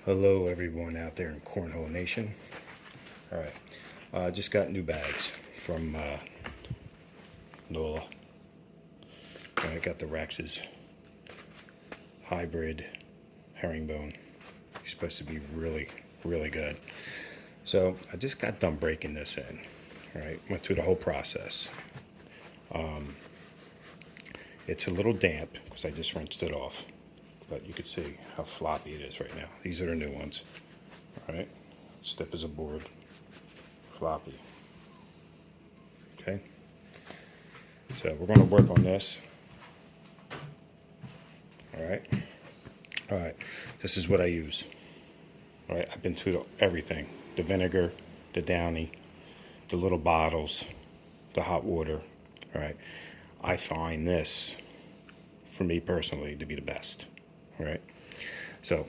Hello everyone out there in Cornhole Nation. Alright, just got new bags from Nola. I got the Rax's hybrid herringbone. It's supposed to be really, really good. So I just got done breaking this in. Alright, went through the whole process. It's a little damp because I just rinsed it off. But you can see how floppy it is right now. These are the new ones. All right, stiff as a board, floppy. Okay, so we're going to work on this. All right. This is what I use. All right, I've been through everything: the vinegar, the downy, the little bottles, the hot water. All right, I find this, for me personally, to be the best. All right, so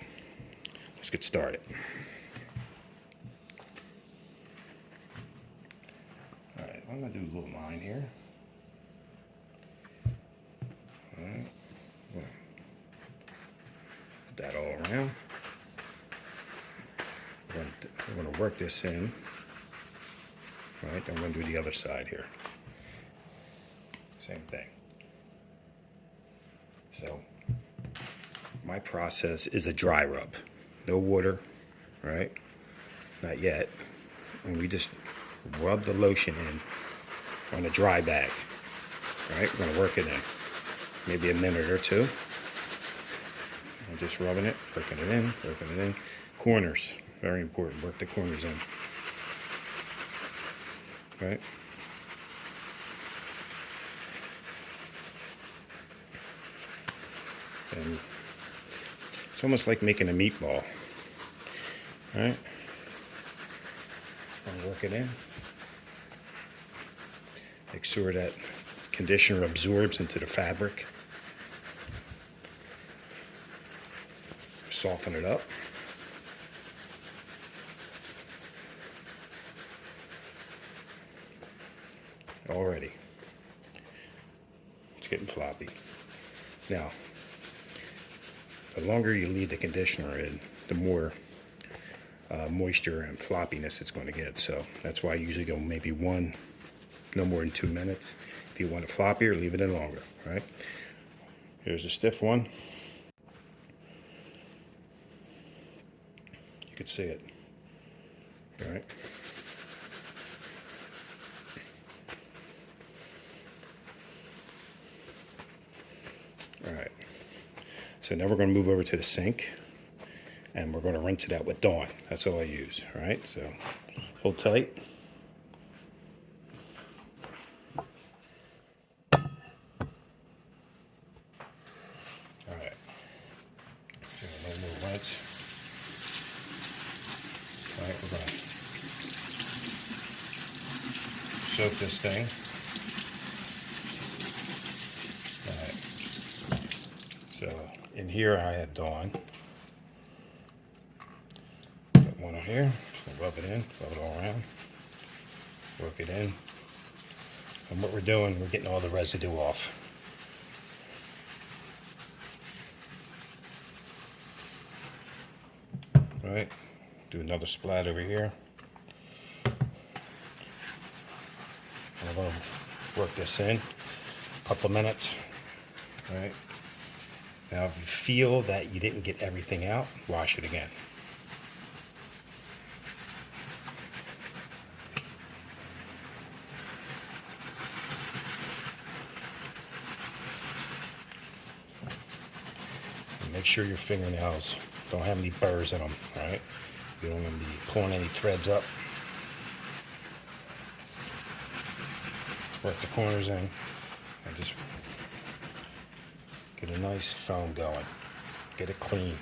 let's get started. All right, I'm gonna do a little line here. All right, put that all around. We're gonna work this in. All right, I'm gonna do the other side here. Same thing. So my process is a dry rub, no water, right? Not yet. And we just rub the lotion in on a dry bag. All right, we're gonna work it in, maybe a minute or two. I'm just rubbing it, working it in. Corners, very important. Work the corners in. All right. And it's almost like making a meatball. All right. I'll work it in. Make sure that conditioner absorbs into the fabric. Soften it up. Already. It's getting floppy. Now, the longer you leave the conditioner in, the more moisture and floppiness it's going to get. So that's why I usually go maybe no more than 2 minutes. If you want it floppier, leave it in longer. All right. Here's a stiff one. You can see it. All right. All right. So now we're going to move over to the sink, and we're going to rinse it out with Dawn. That's all I use. All right. So hold tight. All right. So a little more rinse. All right. We're going to soak this thing. All right. So in here I have Dawn. Put one on here. Just rub it in, rub it all around. Work it in. And what we're doing, we're getting all the residue off. All right. Do another splat over here. And we're going to work this in a couple minutes. All right. Now, if you feel that you didn't get everything out, wash it again. And make sure your fingernails don't have any burrs in them, all right? You don't want to be pulling any threads up. Work the corners in and just get a nice foam going. Get it clean.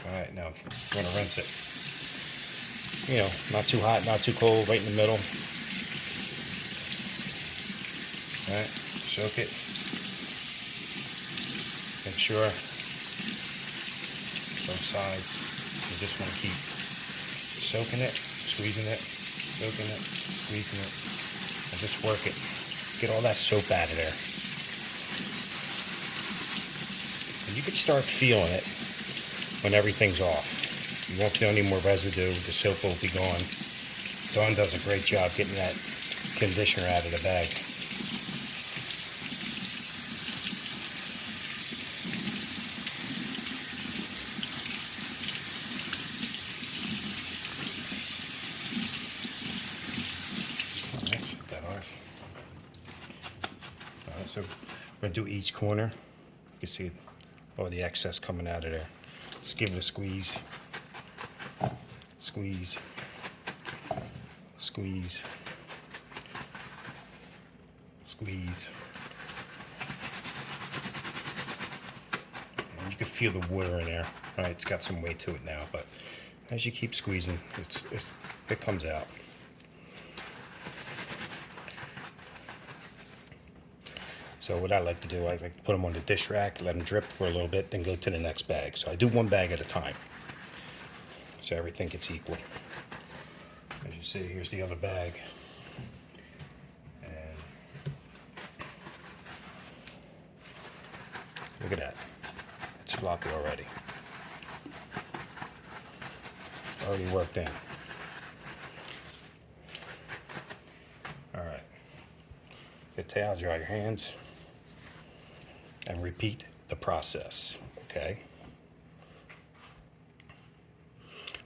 All right, now we're going to rinse it. You know, not too hot, not too cold, right in the middle. All right, soak it. Make sure both sides. You just want to keep soaking it, squeezing it, soaking it, squeezing it, and just work it. Get all that soap out of there. And you can start feeling it when everything's off. You won't feel any more residue. The soap will be gone. Dawn does a great job getting that conditioner out of the bag. Alright, shut that off. Alright, so we're going to do each corner. You can see all the excess coming out of there. Let's give it a squeeze. Squeeze. Squeeze. Squeeze. And you can feel the water in there. Right, it's got some weight to it now, but as you keep squeezing, it comes out. So what I like to do, I like to put them on the dish rack, let them drip for a little bit, then go to the next bag. So I do one bag at a time, so everything gets equal. As you see, here's the other bag. And look at that. It's floppy already. Already worked in. Alright. Get a towel, dry your hands, and repeat the process, okay?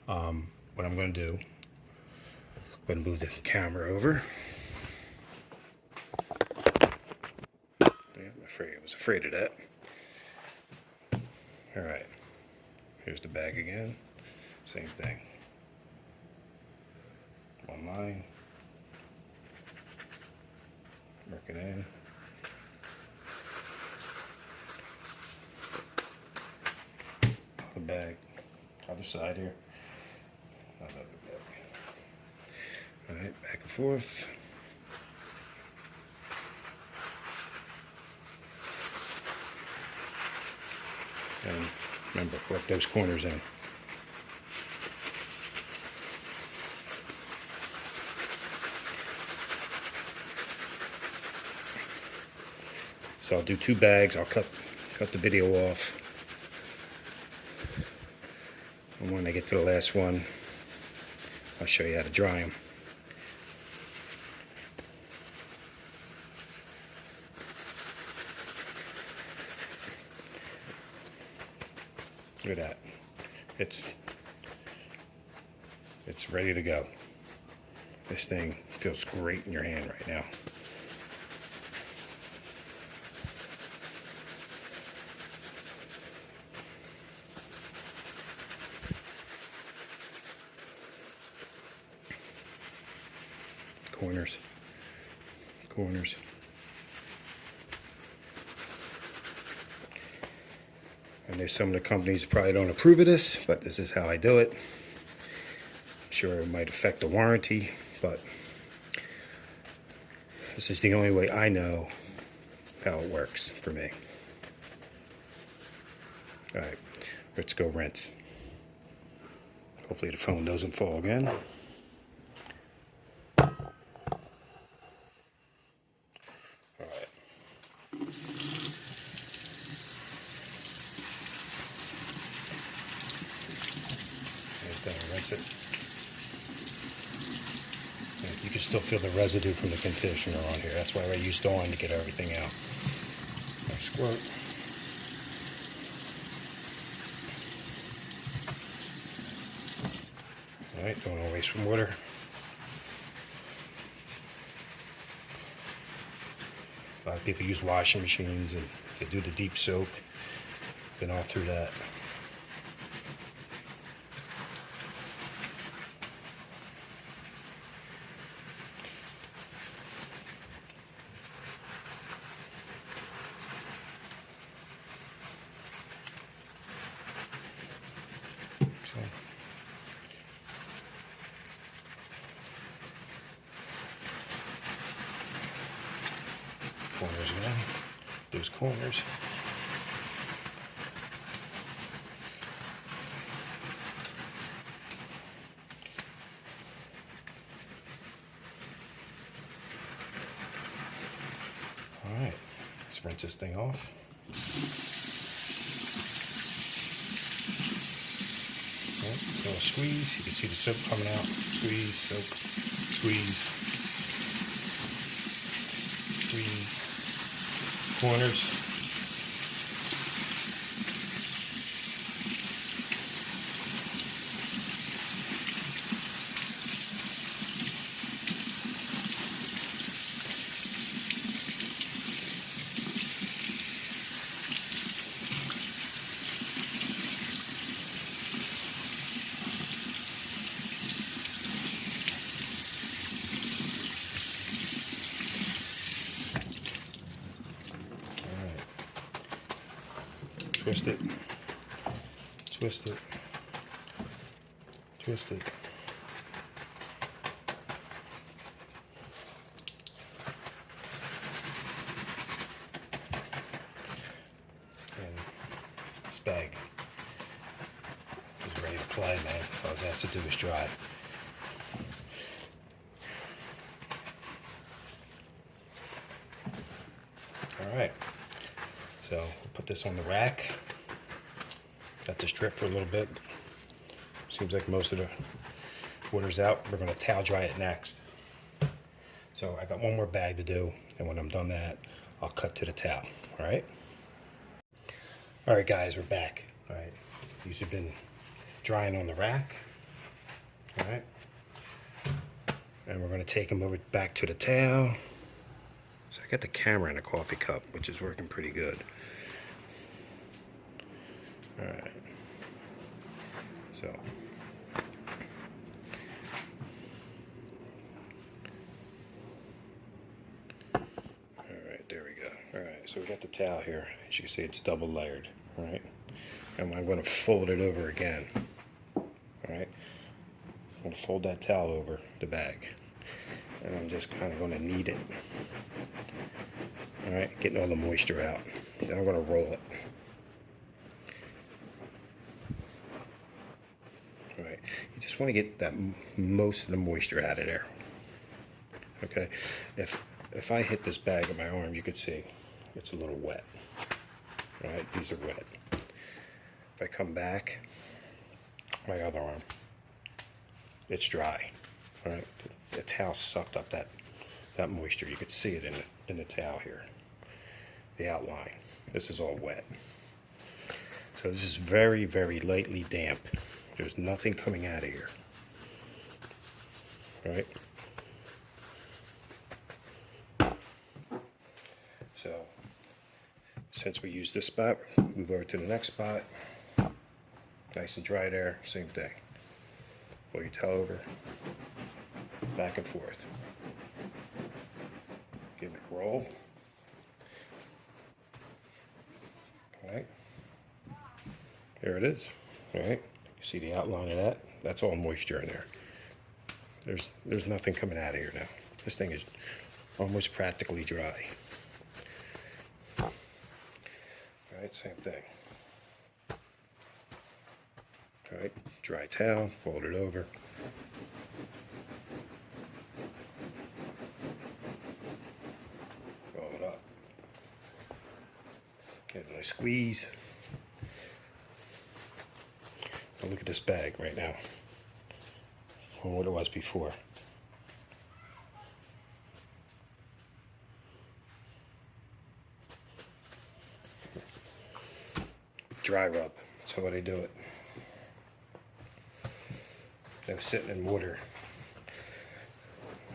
What I'm going to do, I'm going to move the camera over. Yeah, I was afraid of that. All right, here's the bag again. Same thing. One line. Work it in. The bag. Other side here. Another bag. All right, back and forth. And remember, work those corners in. So I'll do 2 bags. I'll cut the video off. And when I get to the last one, I'll show you how to dry them. Look at that. It's ready to go. This thing feels great in your hand right now. Corners. Corners. And there's some of the companies that probably don't approve of this, but this is how I do it. I'm sure it might affect the warranty, but this is the only way I know how it works for me. All right, let's go rinse. Hopefully the phone doesn't fall again. Rinse it. And you can still feel the residue from the conditioner on here. That's why I use Dawn to get everything out. Nice squirt. Alright, don't want to waste water. A lot of people use washing machines and they do the deep soap. Been all through that. Corners again. Those corners. Let's rinse this thing off. Right, a little squeeze. You can see the soap coming out. Squeeze, soap, squeeze, squeeze. Corners. Twist it, twist it, twist it. And this bag is ready to play, man. All it has to do is dry. Alright, so we'll put this on the rack. Let this drip for a little bit. Seems like most of the water's out. We're going to towel dry it next. So I got one more bag to do, and when I'm done that, I'll cut to the towel. Alright? Alright guys, we're back. Alright, these have been drying on the rack. Alright? And we're going to take them over back to the towel. So I got the camera in a coffee cup, which is working pretty good. Alright. So. Alright, there we go. Alright, so we got the towel here. As you can see, it's double layered. Alright. And I'm going to fold it over again. Alright. I'm going to fold that towel over the bag. And I'm just kind of going to knead it. Alright, getting all the moisture out. Then I'm going to roll it. Alright, you just want to get that most of the moisture out of there. Okay, if I hit this bag with my arm, you could see it's a little wet. Alright, these are wet. If I come back, my other arm, it's dry. Alright, the towel sucked up that moisture. You could see it in the towel here. The outline. This is all wet. So this is very, very lightly damp. There's nothing coming out of here. Alright? So, since we used this spot, move over to the next spot. Nice and dry there, same thing. Pull your towel over, back and forth. Give it a roll. Alright. There it is. Alright. You see the outline of that? That's all moisture in there. There's nothing coming out of here now. This thing is almost practically dry. Alright, same thing. Alright, dry towel, fold it over. Roll it up. Get a nice squeeze. Now look at this bag right now. From what it was before. Dry rub. That's how they do it. They were sitting in water.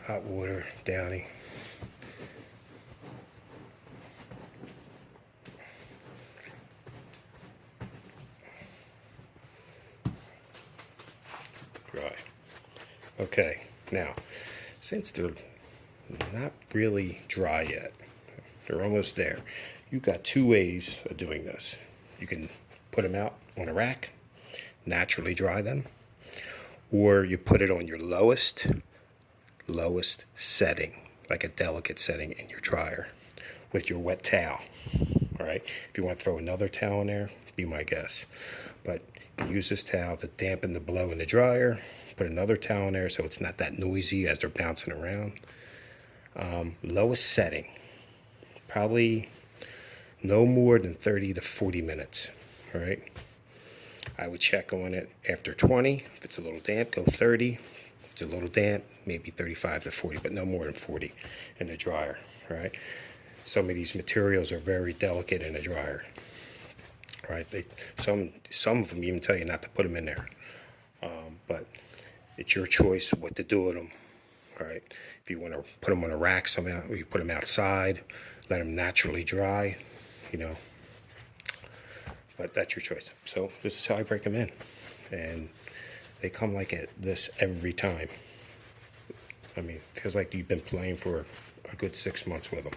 Hot water, downy. Dry. Okay, now, since they're not really dry yet, they're almost there. You've got two ways of doing this. You can put them out on a rack, naturally dry them, or you put it on your lowest setting, like a delicate setting in your dryer with your wet towel. All right, if you want to throw another towel in there, be my guest. But you use this towel to dampen the blow in the dryer. Put another towel in there so it's not that noisy as they're bouncing around. Lowest setting, probably no more than 30 to 40 minutes, all right? I would check on it after 20. If it's a little damp, go 30. If it's a little damp, maybe 35 to 40, but no more than 40 in the dryer, all right? Some of these materials are very delicate in the dryer, all right? Some of them even tell you not to put them in there, but it's your choice what to do with them, all right? If you want to put them on a rack somehow, or you put them outside, let them naturally dry, you know, but that's your choice. So this is how I break them in, and they come like this every time. I mean, it feels like you've been playing for a good 6 months with them.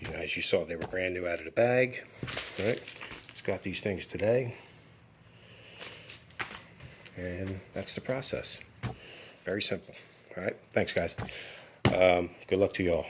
You know, as you saw, they were brand new out of the bag, right? Just got these things today, and that's the process. Very simple. All right, thanks guys. Good luck to you all.